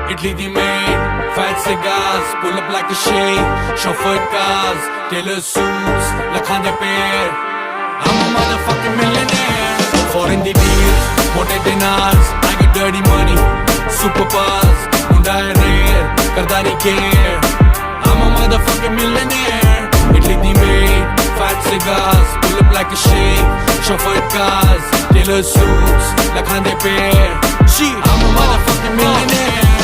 Italy the maid, fat cigars, pull up like a shade, chauffeured cars, tailor suits, lakhande pair. I'm a motherfucking millionaire. Foreign the deals, mote dinars, I get dirty money, super buzz, unda rare, karda nahi care. I'm a motherfucking millionaire. Italy the maid, fat cigars, pull up like a shade, chauffeured cars, tailor suits, lakhande pair. I'm a motherfucking millionaire.